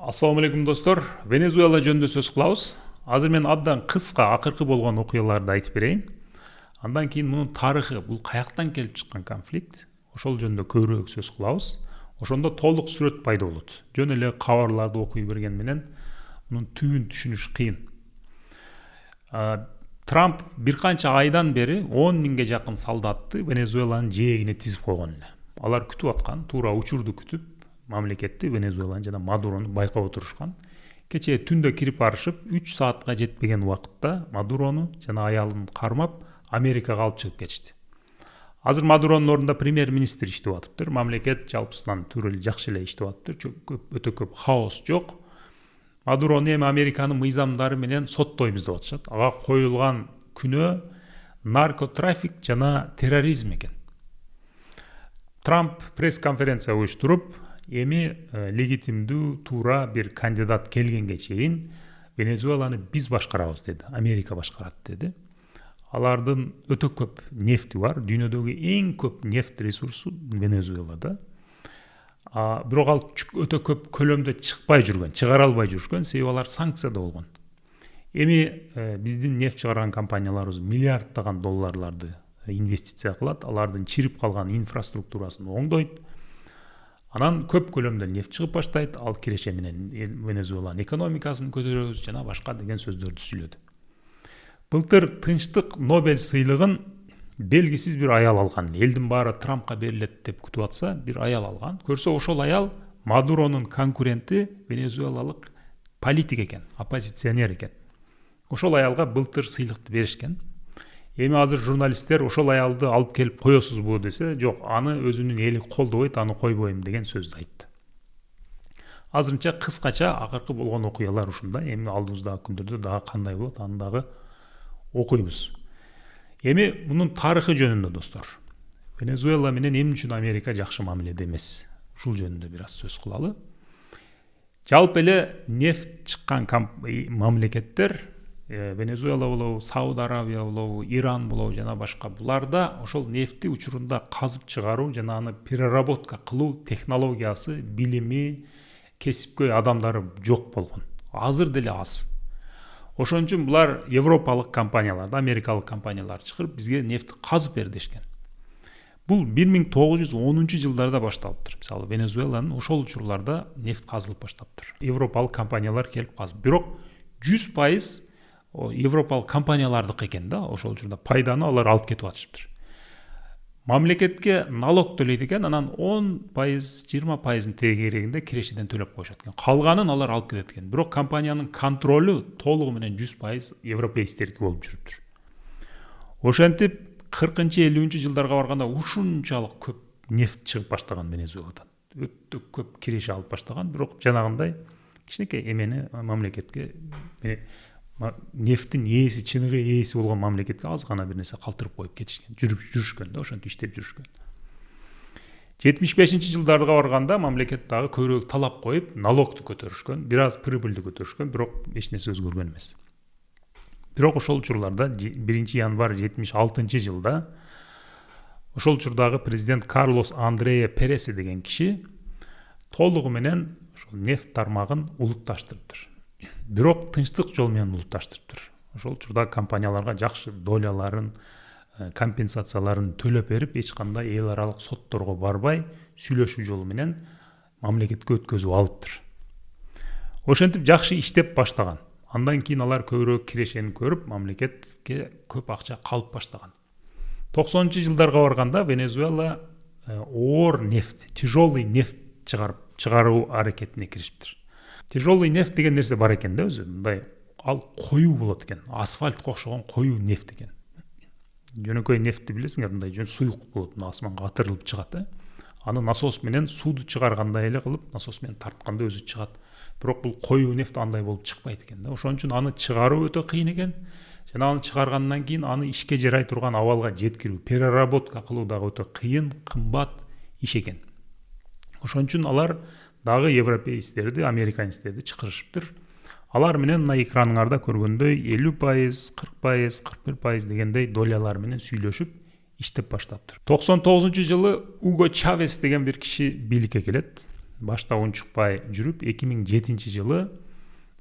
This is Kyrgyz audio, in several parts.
Assalamu алейкум достор. Венесуэла жөнүндө сөз кылабыз. Азыр мен абдан кыска акыркы болгон окуяларды айтып берейин. Андан кийин мунун тарыхы, бул каяктан келип чыккан конфликт, ошол жөнүндө көбүрөөк сөз кылабыз. Ошондо толук сүрөт пайда болот. Жөн эле кабарларды окуй берген менен мунун түбүн түшүнүш кыйын. Трамп бир канча айдан бери 10 миңге жакын солдатты Венесуэланын жээгине тизип койгон эле. Алар күтүп аткан, туура учурду күтүп, мамлекетти Венесуэланы жана Мадурону байкап отурушкан. Кечээ түндө кирип барышып, 3 саатка жетпеген убакытта Мадурону жана аялын кармап, Америкага алып чыгып кетишти. Азыр Мадуронун ордунда премьер-министр иштеп атыптыр. Мамлекет жалпысынан түрөлү жакшы эле иштеп атыптыр. Өтө көп хаос жок. Мадурону эми Американын мыйзамдары менен соттойбуз деп атышат. Ага коюлган күнөө наркотрафик жана терроризм экен. Трамп пресс-конференция уюштуруп, эми легитимдүү туура бир кандидат келгенге чейин Венесуэланы биз башкарабыз деди, Америка башкарат деди. Алардын өтө көп нефти бар, дүйнөдөгү эң көп нефт ресурсу Венесуэлада. Бирок ал өтө көп көлөмдө чыгара албай жүргөн, себеби алар санкцияда болгон. Эми биздин нефт чыгарган компанияларыбыз миллиарддаган долларларды инвестиция кылат, алардын чирип калган инфраструктурасын оңдойт. Анан көп көлөмдө нефт чыгып баштайт, ал киреше менен Венесуэланын экономикасын көтөрөбүз жана башка деген сөздөрдү сүйлөдү. Былтыр Тынчтык Нобель сыйлыгын белгисиз бир аял алган. Элдин баары Трампка берилет деп күтүп атса, бир аял алган. Көрсө ошол аял Мадуронун конкуренти венесуэлалык политик экен, оппозиционер экен. Ошол аялга былтыр сыйлыкты беришкен. Эми азыр журналисттер ошол аялды алып келип коесузбу десе, жок, аны өзүнүн эли колдобойт, аны койбойм деген сөздү айтты. Азырынча кыскача акыркы болгон окуялар ушундай. Эми алдыбыздагы күндөрдө дагы кандай болот, аны дагы окуйбуз. Эми мунун тарыхы жөнүндө достор. Венесуэла менен эмне үчүн Америка жакшы мамиледе эмес? Ушул жөнүндө бир аз сөз кылалы. Жалпы эле нефт чыккан мамлекеттер Венесуэла болобу, Сауд Арабия болобу, Иран болобу жана башка, буларда ошол нефти учурунда казып чыгаруу жана аны переработка кылуу технологиясы, билими, кесипкөй адамдары жок болгон. Азыр деле аз. Ошон үчүн булар европалык компанияларды, америкалык компанияларды чакырып бизге нефти казып бер дешкен. Бул 1910-жылдарда башталыптыр. Мисалы Венесуэланын ошол учурларда нефт казылып баштаптыр. Европалык компаниялар келип казып. Бирок 100% европалык компаниялардык экен да, ошол учурда пайданы алар алып кетип атышыптыр. Мамлекетке налог төлөйт экен, анан 10%, 20%-ын тегерегинде кирешеден төлөп коюшат экен. Калганын алар алып кетет экен. Бирок компаниянын контролу толугу менен 100% европейсктердики болуп жүрүптүр. Ошентип 40-50-жылдарга барганда ушунчалык көп нефт чыгып баштаган Венесуэладан. Өтө көп киреше алып баштаган, бирок жанагындай кичинекей эмени мамлекетке, нефтин ээси, чыныгы ээси болгон мамлекетке аз гана бир нерсе калтырып коюп кетишкен, жүрүшкөн да, ошентип иштеп жүрүшкөн. 75-жылдарга барганда мамлекет дагы көбүрөөк талап коюп, налогду көтөрүшкөн, бир аз прибыльди көтөрүшкөн, бирок эч нерсе өзгөргөн эмес. Бирок ошол учурларда 1 январь 76-жылда ошол учурдагы президент Карлос Андреа Переси деген киши толугу менен ошол нефт тармагын улутташтырыптыр. Бирок тынчтык жол менен улутташтырыптыр. Ошол учурда компанияларга жакшы доляларын, компенсацияларын төлөп берип, эч кандай эл аралык сотторго барбай, сүйлөшүү жолу менен мамлекетке өткөзүп алыптыр. Ошентип жакшы иштеп баштаган. Андан кийин алар көбүрөөк кирешени көрүп, мамлекетке көп акча калып баштаган. 90-жылдарга барганда Венесуэла оор нефт, тяжелый нефт чыгаруу аракетине киришиптир. Тяжелый нефт деген нерсе бар экен да өзү. Мындай ал коюу болот экен. Асфальтка окшогон коюу нефт экен. Жөнөкөй нефтти билесиңер, мындай жөн суюк болот, асманга атырылып чыгат. Аны насос менен сууду чыгаргандай эле кылып, насос менен тартканда өзү чыгат. Бирок бул коюу нефт андай болуп чыкпайт экен да. Ошон үчүн аны чыгаруу өтө кыйын экен. Жана аны чыгаргандан кийин аны ишке жарай турган абалга жеткирүү, переработка кылуу дагы өтө кыйын, кымбат иш экен. Ошон үчүн алар дагы европейцтерди, американецтерди чакырышыптыр. Алар менен мына экраныңарда көргөндөй 50%, 40%, 41% дегендей долялар менен сүйлөшүп иштеп баштаптыр. 99-жылы Уго Чавес деген бир киши бийликке келет. башта унчукпай жүрүп 2007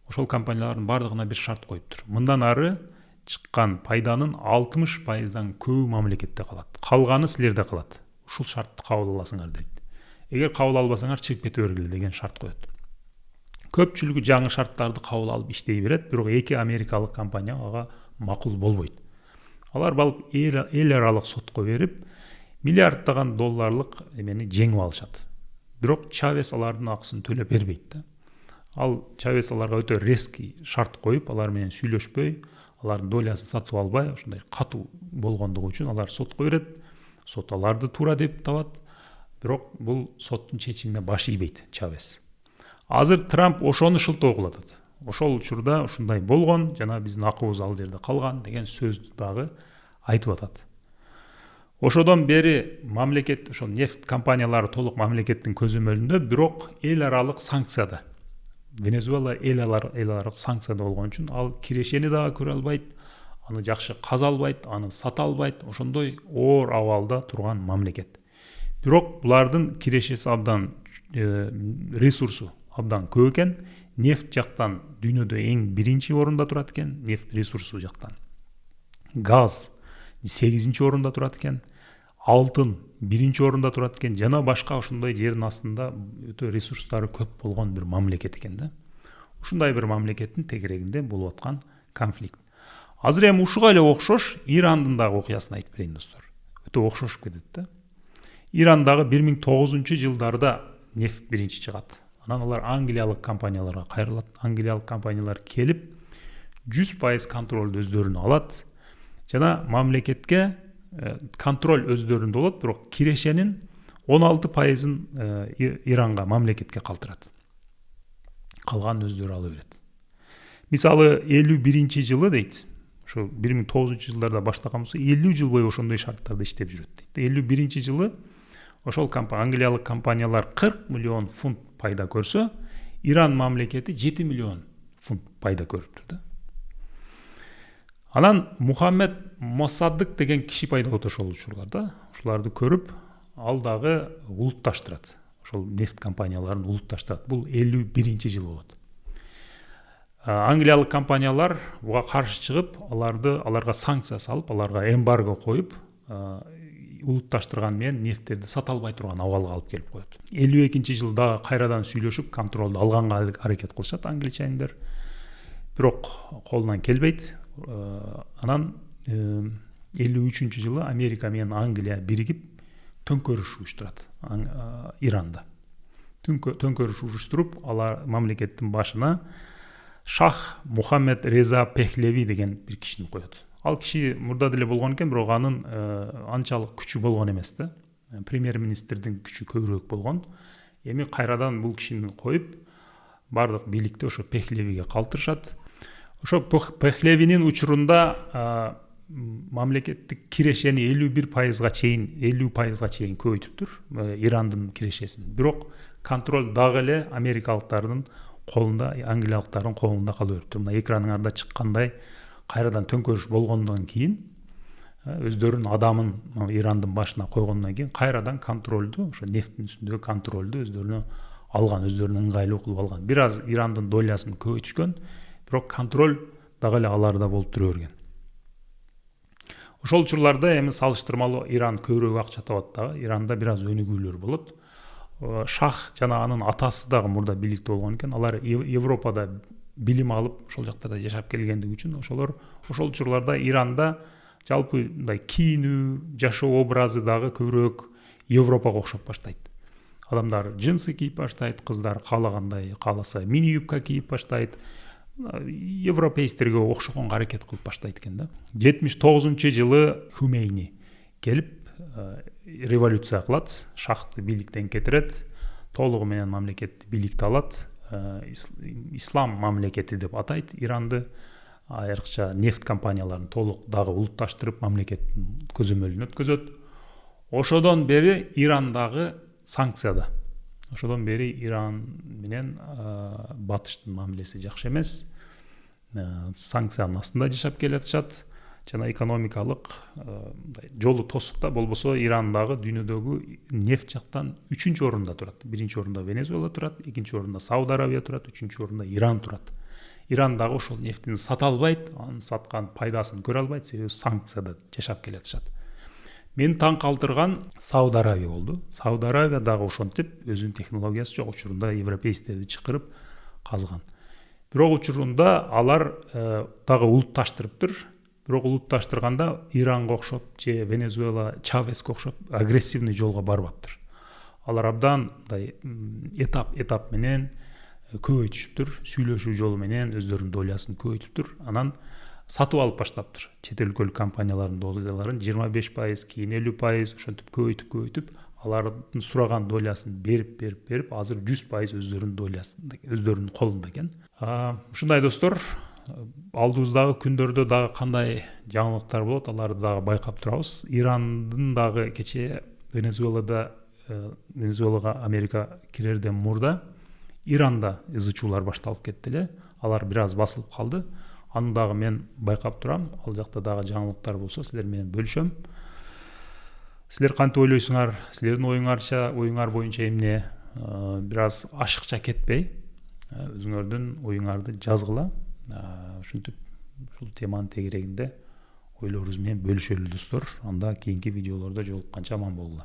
ошол компаниялардын бардыгына бир шарт коюптур. Мындан ары чыккан пайданын 60%дан көбү мамлекетте калат. Калганы силерде калат. Ушул шартты кабыл аласыңар дейт. Эгер кабыл албасаңар чыгып кете бергиле деген шарт коет. Көпчүлүгү жаңы шарттарды кабыл алып иштей берет, бирок эки америкалык компания ага макул болбойт. Алар барып эл аралык сотко берип, миллиарддаган долларлык эмени жеңип алышат. Бирок Чавес алардын акысын төлөп бербейт да. Ал Чавес аларга өтө резкий шарт коюп, алар менен сүйлөшпөй, алардын долясын сатып албай, ошондой катуу болгондугу үчүн алар сотко берет. Сот аларды туура деп табат. Бирок бул соттун чечимине баш ийбейт Чавес. Азыр Трамп ошону шылтоо кылат. Ошол учурда ушундай болгон, жана биздин акыбыз ал жерде калган деген сөздү дагы айтып атат. Ошодон бери мамлекет, ошол нефт компаниялары толук мамлекеттин көзөмөлүндө, бирок эл аралык санкцияда. Венесуэла эл аралык санкцияда болгон үчүн ал кирешени дагы көрө албайт, аны жакшы каза албайт, аны сата албайт, ошондой оор абалда турган мамлекет. Бирок булардын кирешеси абдан ресурсу абдан көп экен. Нефт жактан дүйнөдө эң биринчи орунда турат экен, нефт ресурсу жактан. Газ 8-нчи орунда турат экен, алтын 1-нчи орунда турат экен, жана башка ошондой жердин астында өтө ресурстары көп болгон бир мамлекет экен да. Ушундай бир мамлекеттин тегерегинде болуп аткан конфликт. Азыр эми ушуга эле окшош Ирандын дагы окуясын айтып берейин достор. Өтө окшошуп кетет да. Ирандагы 1900-жылдарда нефт биринчи чыгат. Анан алар англиялык компанияларга кайрылат. Англиялык компаниялар келип 100% контролду өздөрүнө алат. Жана мамлекетке контроль өздөрүндө болот, бирок кирешенин 16%-ын Иранга, мамлекетке калтырат. Калган өздөрү ала берет. Мисалы 51-жылы дейт. Ошо 1900-жылдарда баштаган болсо 50 жыл бою ошондой шарттарда иштеп жүрөт дейт. 51-жылы ошол англиялык компаниялар 40 миллион фунт пайда көрсө, Иран мамлекети 7 миллион фунт пайда көрүптүр да. Анан Мухаммед Мосаддык деген киши пайда болот ошол учурларда. Ушуларды көрүп, ал дагы улутташтырат. Ошол нефт компанияларын улутташтырат. Бул 51-жыл болот. Англиялык компаниялар буга каршы чыгып, аларга санкция салып, аларга эмбарго коюп, улутташтырган менен нефттерди сата албай турган абалга алып келип коет. 52-жылда кайрадан сүйлөшүп, контролду алганга аракет кылышат англичандар. Бирок колунан келбейт. Анан 53-жылы Америка менен Англия биригип төңкөрүш уюштурат Иранда. Төңкөрүш уюштуруп, алар мамлекеттин башына Шах Мухаммед Реза Пехлеви деген бир кишини коет. Ал киши мурда деле болгон экен, бирок анын анчалык күчү болгон эмес да. Премьер-министрдин күчү көбүрөөк болгон. Эми кайрадан бул кишини коюп, бардык бийликти ошо Пехлевиге калтырышат. Ошо Пехлевинин учурунда мамлекеттик кирешени 51%га чейин, 50%га чейин көбөйтүптүр Ирандын кирешесин. Бирок контроль дагы эле америкалыктардын колунда, англиялыктардын колунда кала бериптир. Мына экраныңарда чыккандай кайрадан төңкөрүш болгондон кийин, өздөрүнүн адамын Ирандын башына койгондон кийин кайрадан контролду, ошо нефттин үстүндөгү контролду өздөрүнө алган, өздөрүнүн ыңгайлуу кылып алган. Бир аз Ирандын долясын көбөйтүшкөн, бирок контроль дагы эле аларда болуп тура берген. Ошол учурларда эми салыштырмалуу Иран көбүрөөк акча табат дагы, Иранда бир аз өнүгүүлөр болот. Шах жана анын атасы дагы мурда бийликте болгон экен. Алар Европада билим алып, ошол жактарда жашап келгендиги үчүн ошол учурларда Иранда жалпы мындай кийинүү, жашоо образы дагы көбүрөөк Европага окшоп баштайт. Адамдар джинсы кийип баштайт, кыздар каалагандай кааласа мини юбка кийип баштайт. Европейстерге окшогонго аракет кылып баштайт экен да. 79-жылы Хумейни келип революция кылат, шахты бийликтен кетирет, толугу менен мамлекетти бийликти алат, ислам мамлекети деп атайт Иранды, айрыкча нефт компанияларын толук дагы улутташтырып мамлекеттин көзөмөлүнө өткөзөт. Ошодон бери Ирандагы санкцияда. Ошодон бери Иран менен батыштын мамилеси жакшы эмес. Санкциянын астында жашап келатышат. жана экономикалык жолу тосук да, болбосо Иран дагы дүйнөдөгү нефть жактан 3-чү орунда турат. 1-чи орунда Венесуэла турат, 2-чи орунда Сауд Арабия турат, 3-чү орунда Иран турат. Иран дагы ошол нефтини сата албайт, анын саткан пайдасын көрө албайт, себеби санкцияда жашап келатышат. Мени таң калтырган Сауд Арабия болду. Сауд Арабия дагы ошентип өзүнүн технологиясы жок учурунда европейцтерди чакырып казган. Бирок учурунда алар дагы улутташтырыптыр. Бирок улутташтырганда Иранга окшоп же Венесуэла, Чавеске окшоп агрессивный жолго барбаптыр. Алар абдан мындай этап менен көбөйтүшүптүр, сүйлөшүү жолу менен өздөрүнүн долясын көбөйтүптүр. Анан сатып алып баштаптыр. Чет өлкөлүк компаниялардын доляларын 25%, кийин 50% ошентип көбөйтүп, алардын сураган долясын берип, азыр 100% өздөрүнүн долясында, өздөрүнүн колунда экен. Ушундай достор, алдыбыздагы күндөрдө дагы кандай жаңылыктар болот, аларды дагы байкап турабыз. Ирандын дагы кечээ Венесуэлага Америка кирерден мурда Иранда ызычуулар башталып кетти эле. Алар бир аз басылып калды. Аны дагы мен байкап турам. Ал жакта дагы жаңылыктар болсо силер менен бөлүшөм. Силер кантип ойлойсуңар? Силердин оюңар боюнча эмне? Бир аз ашыкча кетпей, өзүңөрдүн оюңарды жазгыла. Ушинтип ушул теманын тегерегинде ойлорубуз менен бөлүшөлү достор. Анда кийинки видеолордо жолукканча аман болгула.